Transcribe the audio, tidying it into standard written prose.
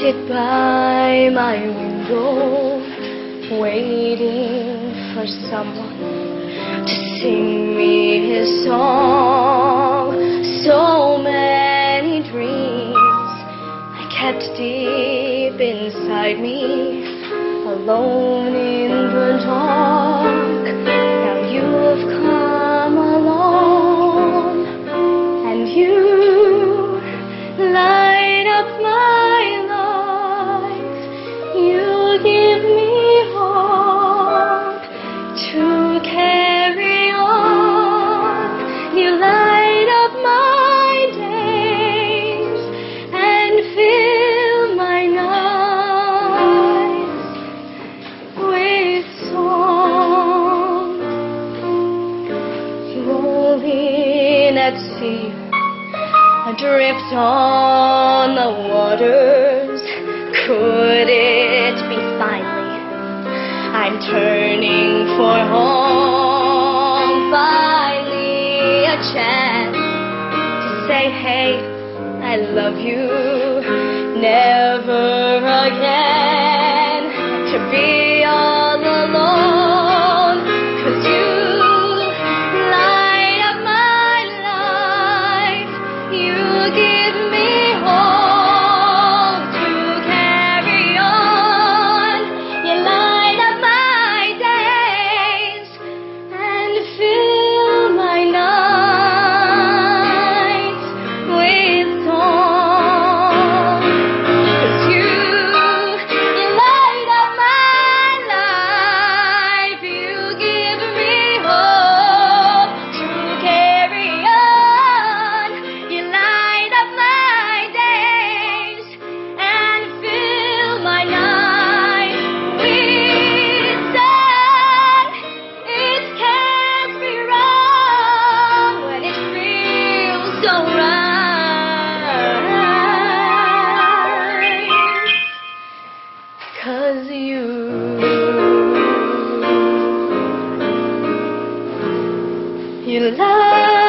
sit by my window, waiting for someone to sing me his song. So many dreams I kept deep inside me, alone in the dark. Now you have come along, and you light up my life. You give me hope to carry on. You light up my days and fill my nights with song. Rolling at sea, adrift on the waters, could it be finally I'm turning for home? Finally a chance to say, hey, I love you. Never again to be all alone, 'cause you light up my life. You give me hope to carry on. You light up my days and fill my nights with song. 'Cause you light up my life. You give me hope to carry on. You light up my days and fill my nights with song. It can't be wrong when it feels so right, 'cause you light